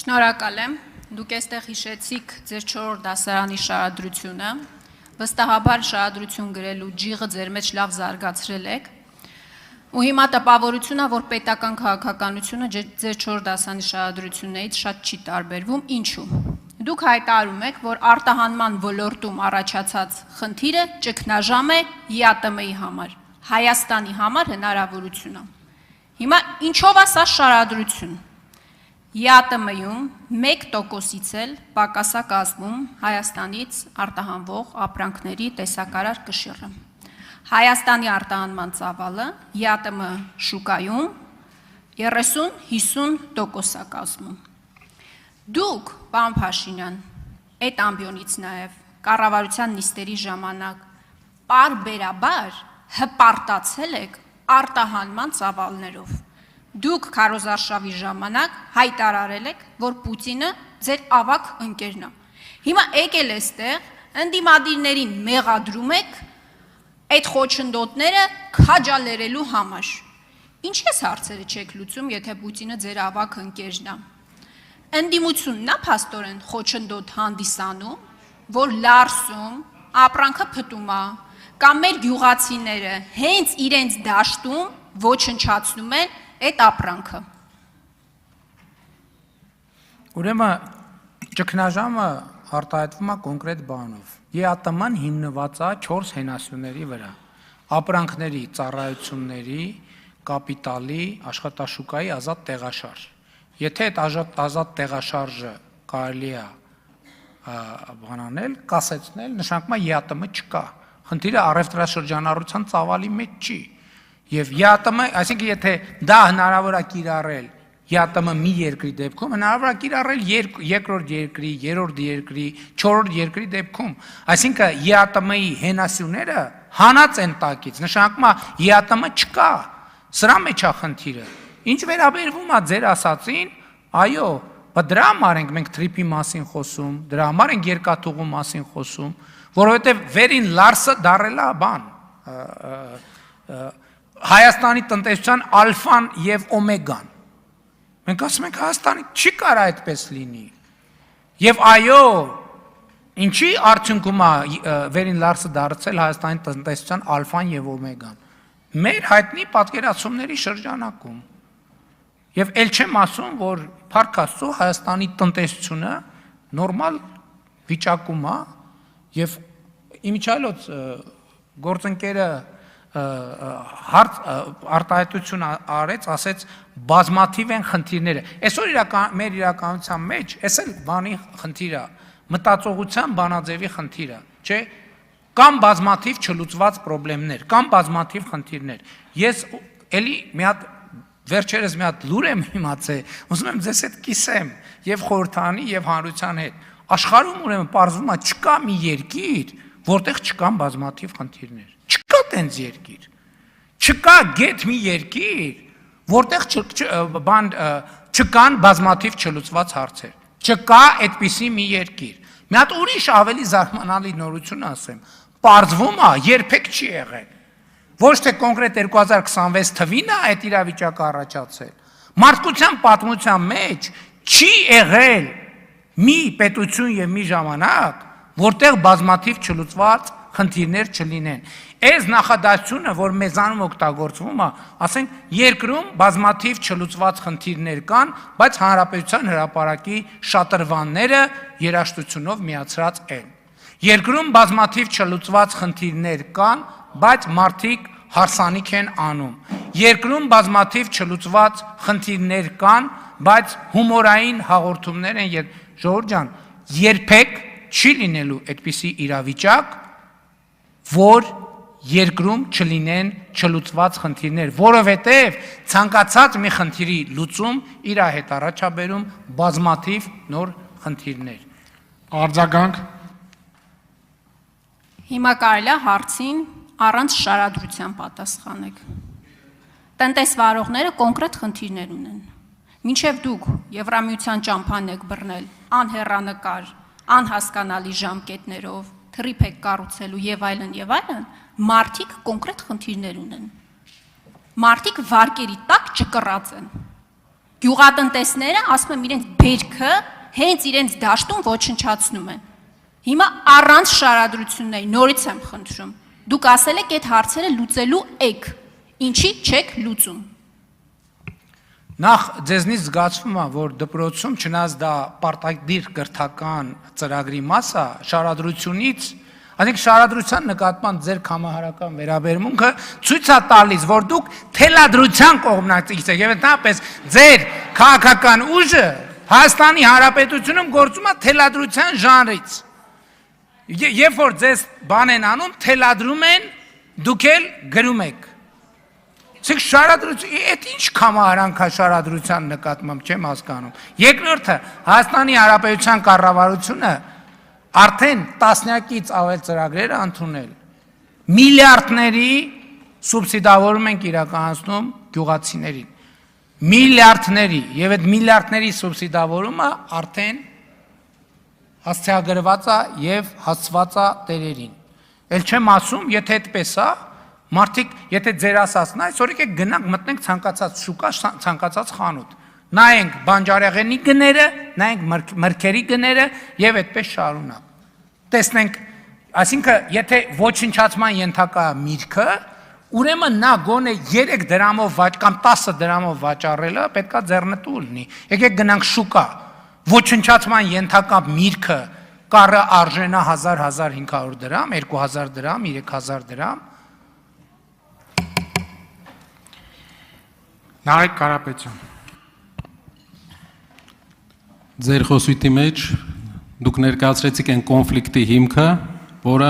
Շնորհակալ եմ, դուք այստեղ հիշեցիք ձեր 4-րդ դասարանի շարադրությունը, վստահաբար շարադրություն գրելու ջիղը ձեր մեջ լավ զարգացրել եք, ու հիմա տպավորությունն է, որ պետական քաղաքականությունը ձեր 4 դասարանի շարադրություններից շատ չի տարբերվում, ինչու։ Դուք հայտարարում եք, որ արտահանման ոլորտում առաջացած խնդիրը ճգնաժամ է ԵԱՏՄ-ի համար, Հայաստանի համար հնարավորություն է։ Հիմա ինչով է սա շարադրություն։ ԵԱՏՄ-ում 1%-ից էլ պակաս է կազմում Հայաստանից արտահանվող ապրանքների տեսակարար կշիռը։ Հայաստանի արտահանման ծավալը ԵԱՏՄ շուկայում 30-50% է կազմում։ Դուք, պարոն Փաշինյան, այդ ամբիոնից նաև կառավարության նիստերի ժամանակ պարբերաբար հպարտացել եք արտահանման ծավալներով։ Դուք քարոզարշավի ժամանակ հայտարարել եք, որ Պուտինը ձեր ավագ ընկերն է։ Հիմա եկել էստեղ ընդդիմադիրներին մեղադրում եք այդ խոչընդոտները քաջալերելու համար։ Ինչ ես հարցերը չեք լուծում, եթե Պուտինը ձեր ավագ ընկերն է։ Ընդդիմությունն է փաստորեն խոչընդոտ հանդիսանում, որ լարսում, ապրանքը փտում է, կամ մեր գյուղացիները հենց իրենց դաշտում ոչնչացնում են այդ ապրանքը։ Ուրեմն ճգնաժամը արտահայտվում է կոնկրետ բանով։ ԵԱՏՄ-ն հիմնված է 4 հենասյուների վրա՝ ապրանքների, ծառայությունների, կապիտալի, աշխատաշուկայի ազատ տեղաշարժ։ Եթե այդ ազատ տեղաշարժը կարելի է բանանել, կասեցնել, նշանակում է ԵԱՏՄ չկա։ Խնդիրը առևտրաշրջանառության ծավալի մեջ չի։ Եվ ԵԱՏՄ, այսինքն եթե դա հնարավոր է կիրառել ԵԱՏՄ մի երկրի դեպքում, հնարավոր է կիրառել երկրորդ երկրի, երրորդ երկրի, չորրորդ երկրի դեպքում։ Այսինքն ԵԱՏՄ-ի հենասյուները հանած են տակից, նշանակում է ԵԱՏՄ չկա։ Սրա մեջ է խնդիրը։ Ինչ վերաբերվում է ձեր ասածին, այո, դրա համար ենք մենք թրիփի մասին խոսում, դրա համար ենք երկաթուղու մասին խոսում, որովհետև վերին լարսը դարել է բան, Հայաստանի տնտեսության ալֆան եւ օմեգան։ Մենք ասում ենք Հայաստանի չի կարա այդպես լինի։ Եվ այո, ինչի արդյունքում է վերին լարսը դարձել Հայաստանի տնտեսության ալֆան եւ օմեգան։ Մեր հայտնի պատկերացումների շրջանակում։ Եվ ել չեմ ասում, որ փառք Աստծո Հայաստանի տնտեսությունը նորմալ վիճակում է եւ իմիջիայլոց գործընկերը արտահայտություն արեց, ասեց բազմաթիվ են խնդիրները։ Այսօր մեր իրականության մեջ էս էլ բանի խնդիր է, մտածողության բանաձևի խնդիր է, չէ՞։ Կամ բազմաթիվ չլուծված խնդիրներ, կամ բազմաթիվ խնդիրներ։ Ես էլի մի հատ վերջերս մի հատ լուր եմ իմացել, ուզում եմ ձեզ հետ կիսեմ եւ խորհրդանի եւ հանրության հետ։ Աշխարհում ուրեմն պարզվում է չկա մի երկիր, որտեղ չկան բազմաթիվ խնդիրներ։ Չկա տենց երկիր։ Չկա գեթ մի երկիր, որտեղ չկան բազմաթիվ չլուծված հարցեր։ Չկա այդպիսի մի երկիր։ Մի հատ ուրիշ ավելի զարմանալի նորություն ասեմ։ Պարզվում է, երբեք չի եղել։ Ոչ թե կոնկրետ 2026 թվին է այդ իրավիճակը առաջացել։ Մարդկության պատմության մեջ չի եղել մի պետություն եւ մի ժամանակ, որտեղ բազմաթիվ չլուծված խնդիրներ չլինեն։ Այս նախադասությունը, որ մեզանում օգտագործվում է, ասենք երկրում բազմաթիվ չլուծված խնդիրներ կան, բայց հանրապետության հրապարակի շատրվանները երաժշտությունով միացրած են։ Երկրում բազմաթիվ չլուծված խնդիրներ կան, բայց մարդիկ հարսանիք են անում։ Երկրում բազմաթիվ չլուծված խնդիրներ կան, բայց հումորային հաղորդումներ են։ Ժողովուրդ ջան, երբեք չի լինելու այդպիսի իրավիճակ, որ երկրում չլինեն չլուծված խնդիրներ, որովհետև ցանկացած մի խնդիրի լուծում իր հետ առաջաբերում բազմաթիվ նոր խնդիրներ։ Արձագանք։ Հիմա կարելի է հարցին առանց շարադրության պատասխանեք։ Տնտեսվարողները կոնկրետ խնդիրներ ունեն։ Մինչև դուք Եվրամիության ճամփան եք բռնել անհեռանկար, անհասկանալի ժամկետներով, թրիփ եք կառուցելու եւ այլն, մարդիկ կոնկրետ խնդիրներ ունեն։ Մարդիկ վարկերի տակ ճկռած են։ Գյուղատնտեսները ասում եմ իրենց բերքը հենց իրենց դաշտում ոչնչացնում են։ Հիմա առանց շարադրությունների նորից եմ խնդրում։ Դուք ասել եք այդ հարցերը լուծելու եք։ Ինչի չեք լուծում։ Նախ ձեզնից զգացվում է, որ դպրոցում չնայած դա պարտադիր կրթական ծրագրի մաս է, շարադրությունից, այսինքն շարադրության նկատմամբ ձեր կամահարական վերաբերմունքը ցույց է տալիս, որ դուք թելադրության կողմնակից եք, եւ ընդհանրապես ձեր քաղաքական ուժը Հայաստանի Հանրապետությունում գործում է թելադրության ժանրից։ Երբ որ ձեզ բան են անում, թելադրում են, դուք էլ գրում եք։ Իսկ շարադրություն, այդ ինչ կամահարանք է շարադրության նկատմամբ, չեմ հասկանում։ Երկրորդը, Հայաստանի Հանրապետության կառավարությունը արդեն տասնյակից ավել ծրագրեր է ընդունել։ Միլիարդների սուբսիդավորում ենք իրականացնում գյուղացիներին։ Միլիարդների, եւ այդ միլիարդների սուբսիդավորումը արդեն հասցեագրված է եւ հասցված է տերերին։ Էլ չեմ ասում, եթե այդպես է, մարդիկ, եթե ձեր ասածն է, այսօր եկեք գնանք մտնենք ցանկացած շուկա, ցանկացած խանութ։ Նայենք բանջարեղենի գները, նայենք մրգերի գները եւ այդպես շարունակ։ Տեսնենք, այսինքն, եթե ոչնչացման ենթակա միրգը, ուրեմն նա գոնե 3 դրամով կամ 10 դրամով վաճառելը պետքա ձեռնտու լինի։ Եկեք գնանք շուկա։ Ոչնչացման ենթակա միրգը կարը արժենա 1000-1500 դրամ, 2000 դրամ, 3000 դրամ։ Նարեկ Կարապետյան։ Ձեր խոսույթի մեջ դուք ներկայացրեցիք այն կոնֆլիկտի հիմքը, որը